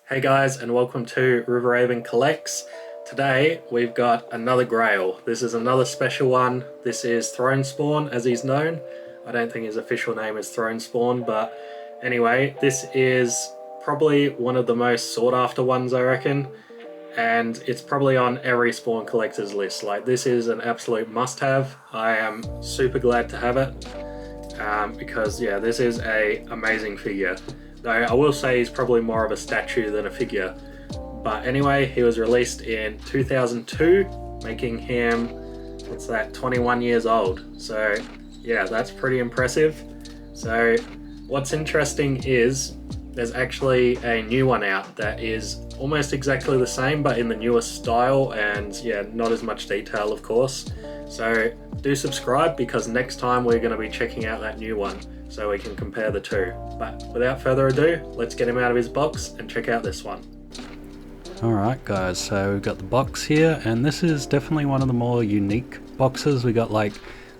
Hey guys, and welcome to Riverhaven Collects. Today we've got another Grail. This is another special one. This is Throne Spawn, as he's known. I don't think his official name is Throne Spawn, but anyway, this is probably one of the most sought after ones, I reckon. And it's probably on every Spawn collector's list. Like, this is an absolute must have. I am super glad to have it. Because yeah, this is a amazing figure. Though I will say he's probably more of a statue than a figure. But anyway, he was released in 2002, making him, what's that, 21 years old. So yeah, that's pretty impressive. So what's interesting is there's actually a new one out that is almost exactly the same, but in the newest style, and yeah, not as much detail, of course. So do subscribe, because next time we're going to be checking out that new one so we can compare the two. But without further ado, let's get him out of his box and check out this one. Alright guys, so we've got the box here, and this is definitely one of the more unique boxes. We got like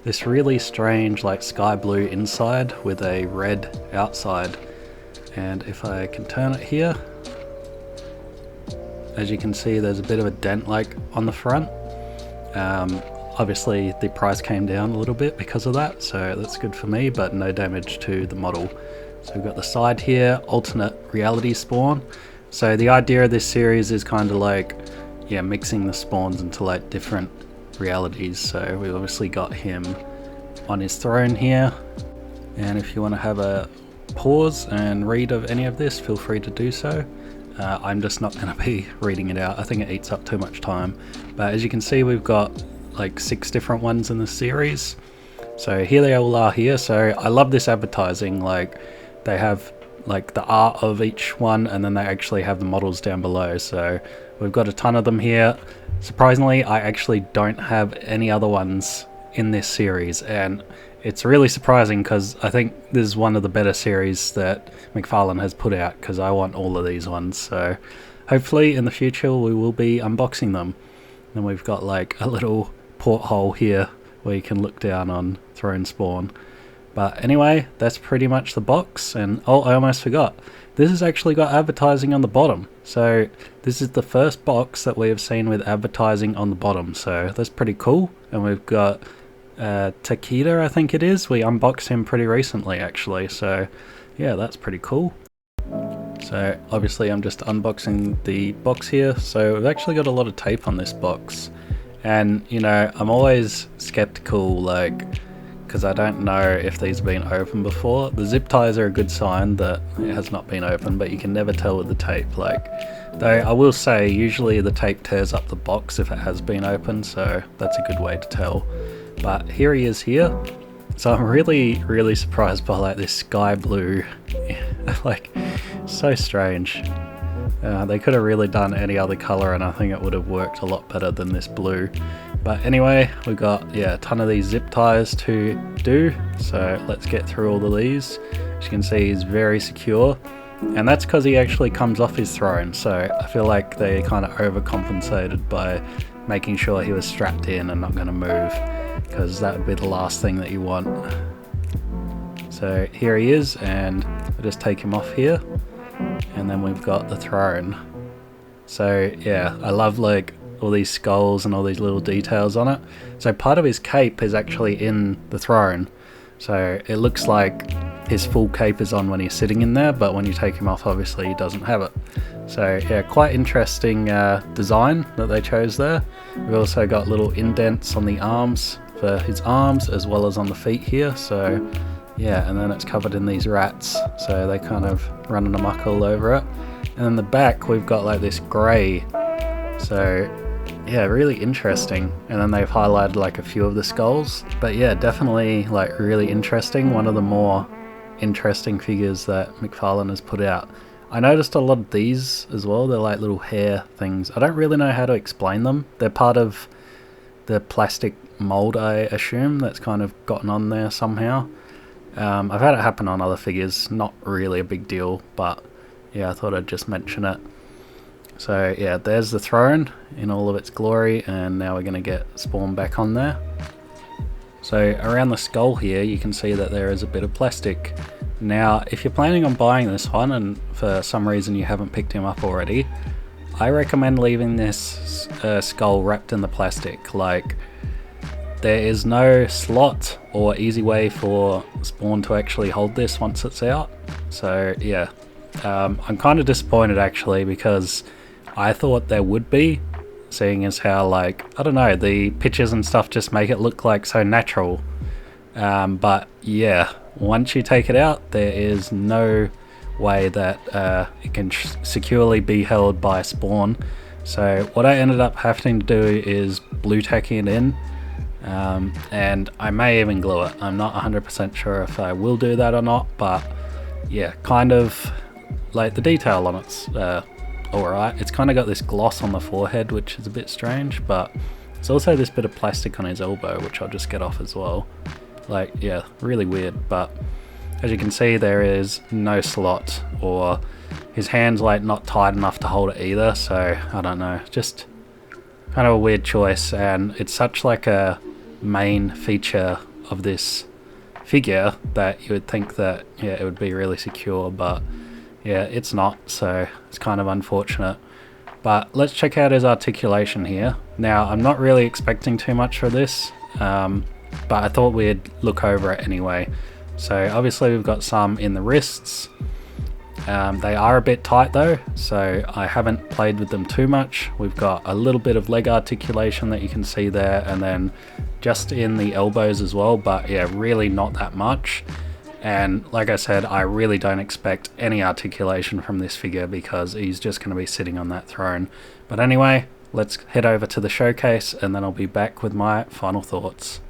this really strange like sky blue inside with a red outside. And if I can turn it here, as you can see, there's a bit of a dent like on the front. Obviously the price came down a little bit because of that, so that's good for me, but no damage to the model. So we've got the side here, alternate reality spawn. So the idea of this series is kind of like, yeah, mixing the spawns into like different realities. So we've obviously got him on his throne here, and if you want to have a pause and read of any of this, feel free to do so. I'm just not going to be reading it out. I think it eats up too much time. But as you can see, we've got like 6 different ones in the series. So here they all are here. So I love this advertising. Like, they have like the art of each one, and then they actually have the models down below. So we've got a ton of them here. Surprisingly, I actually don't have any other ones in this series, and it's really surprising because I think this is one of the better series that McFarlane has put out, because I want all of these ones. So hopefully in the future we will be unboxing them. Then we've got like a little porthole here where you can look down on Throne Spawn. But anyway, that's pretty much the box. And oh, I almost forgot, this has actually got advertising on the bottom. So this is the first box that we have seen with advertising on the bottom, so that's pretty cool. And we've got Takeda, I think it is. We unboxed him pretty recently actually, so yeah, that's pretty cool. So obviously I'm just unboxing the box here. So we've actually got a lot of tape on this box, and you know, I'm always skeptical, like, because I don't know if these have been opened before. The zip ties are a good sign that it has not been opened, but you can never tell with the tape. Like, though I will say usually the tape tears up the box if it has been opened, so that's a good way to tell. But here he is here. So I'm really surprised by like this sky blue. Like, so strange. They could have really done any other color, and I think it would have worked a lot better than this blue. But anyway, we've got, yeah, a ton of these zip ties to do, so let's get through all of these. As you can see, he's very secure, and that's because he actually comes off his throne. So I feel like they kind of overcompensated by making sure he was strapped in and not going to move, because that would be the last thing that you want. So here he is, and I'll just take him off here, and then we've got the throne. So yeah, I love like all these skulls and all these little details on it. So part of his cape is actually in the throne, so it looks like his full cape is on when he's sitting in there, but when you take him off, obviously he doesn't have it. So yeah, quite interesting design that they chose there. We've also got little indents on the arms for his arms, as well as on the feet here. So yeah, and then it's covered in these rats, so they kind of running amok all over it. And in the back we've got like this grey, so yeah, really interesting. And then they've highlighted like a few of the skulls, but yeah, definitely like really interesting. One of the more interesting figures that McFarlane has put out. I noticed a lot of these as well. They're like little hair things. I don't really know how to explain them. They're part of the plastic mold, I assume, that's kind of gotten on there somehow. I've had it happen on other figures, not really a big deal, but yeah, I thought I'd just mention it. So yeah, there's the throne in all of its glory, and now we're going to get Spawn back on there. So around the skull here, you can see that there is a bit of plastic Now, if you're planning on buying this one and for some reason you haven't picked him up already, I recommend leaving this skull wrapped in the plastic. Like, there is no slot or easy way for Spawn to actually hold this once it's out. So yeah, I'm kind of disappointed actually, because I thought there would be, seeing as how, like, I don't know, the pictures and stuff just make it look like so natural. But yeah, once you take it out, there is no way that it can securely be held by Spawn. So what I ended up having to do is blue tacking it in, and I may even glue it. I'm not 100% sure if I will do that or not, but yeah, kind of like the detail on it's alright. It's kind of got this gloss on the forehead, which is a bit strange, but there's also this bit of plastic on his elbow, which I'll just get off as well. Like, yeah, really weird, but as you can see, there is no slot, or his hand's like not tight enough to hold it either, so I don't know, just kind of a weird choice. And it's such like a main feature of this figure that you would think that, yeah, it would be really secure, but yeah, it's not, so it's kind of unfortunate. But let's check out his articulation here. Now, I'm not really expecting too much for this, but I thought we'd look over it anyway. So obviously we've got some in the wrists. They are a bit tight though, so I haven't played with them too much. We've got a little bit of leg articulation that you can see there, and then just in the elbows as well, but yeah, really not that much. And like I said, I really don't expect any articulation from this figure because he's just going to be sitting on that throne. But anyway, let's head over to the showcase and then I'll be back with my final thoughts.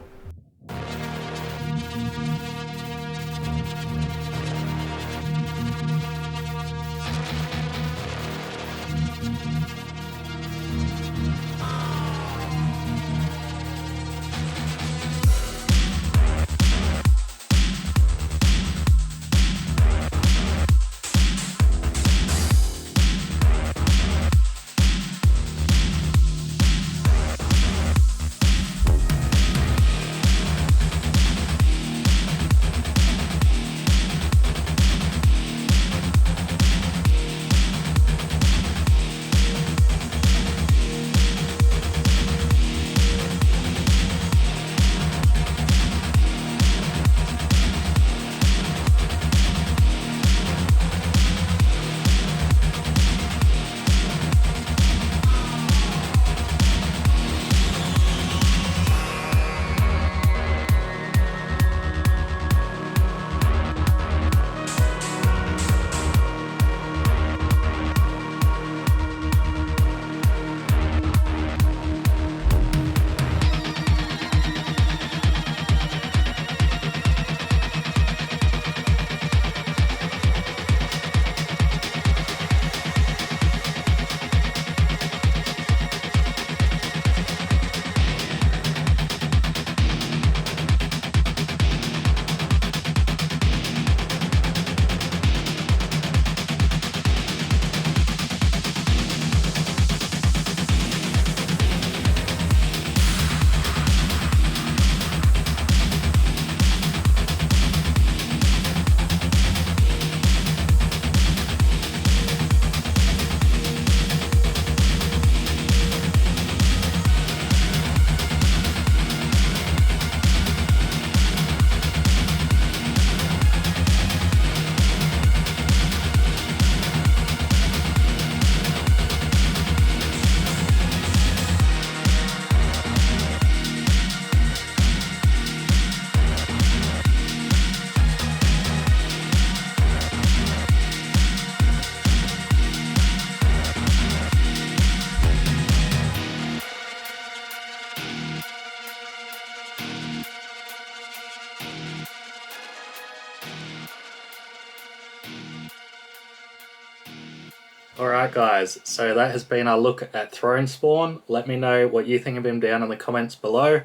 Alright guys, so that has been our look at Throne Spawn. Let me know what you think of him down in the comments below.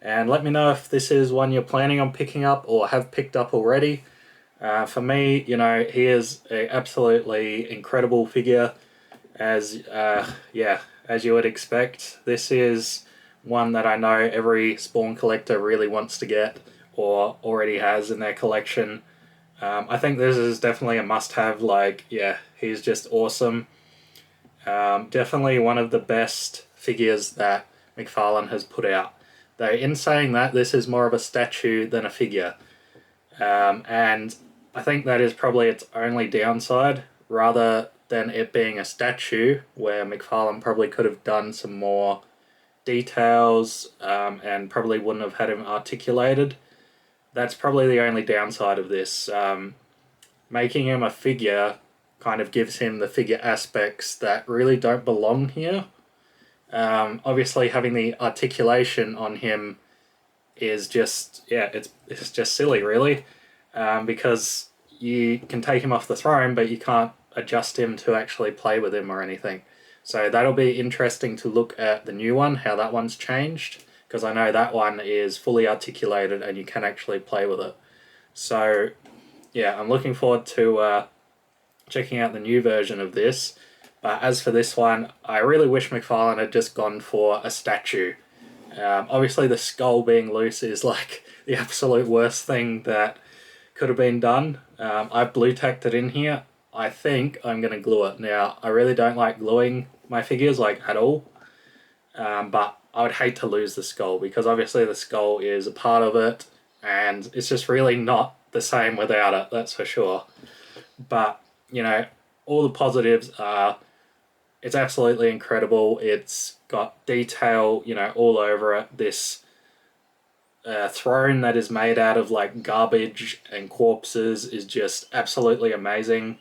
And let me know if this is one you're planning on picking up or have picked up already. For me, you know, he is an absolutely incredible figure, as you would expect. This is one that I know every Spawn collector really wants to get or already has in their collection. I think this is definitely a must-have. Like, yeah, he's just awesome. Definitely one of the best figures that McFarlane has put out. Though in saying that, this is more of a statue than a figure. And I think that is probably its only downside, rather than it being a statue where McFarlane probably could have done some more details and probably wouldn't have had him articulated. That's probably the only downside of this. Making him a figure kind of gives him the figure aspects that really don't belong here. Obviously, having the articulation on him is just, yeah, it's just silly, really, because you can take him off the throne, but you can't adjust him to actually play with him or anything. So that'll be interesting to look at the new one, how that one's changed, because I know that one is fully articulated and you can actually play with it. So yeah, I'm looking forward to checking out the new version of this. But as for this one, I really wish McFarlane had just gone for a statue. Obviously, the skull being loose is like the absolute worst thing that could have been done. I've blue tacked it in here. I think I'm going to glue it. Now, I really don't like gluing my figures, like, at all. But I would hate to lose the skull, because obviously the skull is a part of it, and it's just really not the same without it, that's for sure. But, you know, all the positives are it's absolutely incredible. It's got detail, you know, all over it. This throne that is made out of like garbage and corpses is just absolutely amazing.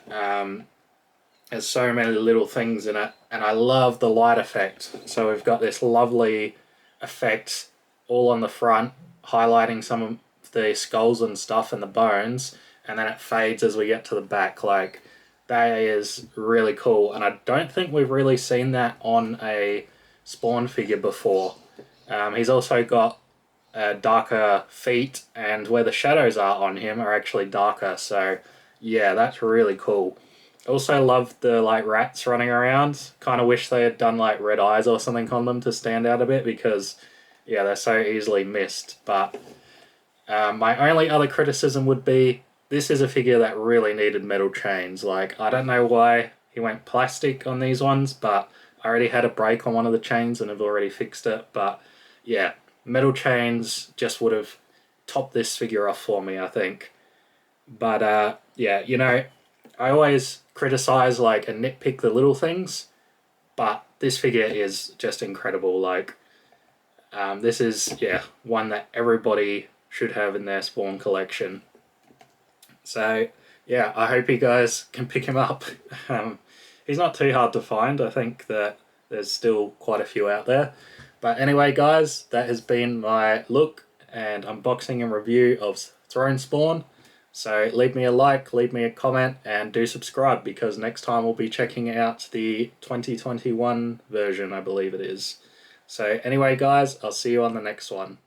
There's so many little things in it, and I love the light effect. So we've got this lovely effect all on the front, highlighting some of the skulls and stuff and the bones, and then it fades as we get to the back. Like, that is really cool, and I don't think we've really seen that on a Spawn figure before. He's also got darker feet, and where the shadows are on him are actually darker, so yeah, that's really cool. Also love the like rats running around. Kind of wish they had done like red eyes or something on them to stand out a bit, because yeah, they're so easily missed. But my only other criticism would be this is a figure that really needed metal chains. Like, I don't know why he went plastic on these ones, but I already had a break on one of the chains and have already fixed it. But yeah, metal chains just would have topped this figure off for me, I think. But yeah, you know, I always criticize like and nitpick the little things, but this figure is just incredible. Like, this is, yeah, one that everybody should have in their Spawn collection. So yeah, I hope you guys can pick him up. He's not too hard to find. I think that there's still quite a few out there. But anyway, guys, that has been my look and unboxing and review of Throne Spawn. So leave me a like, leave me a comment, and do subscribe, because next time we'll be checking out the 2021 version, I believe it is. So anyway, guys, I'll see you on the next one.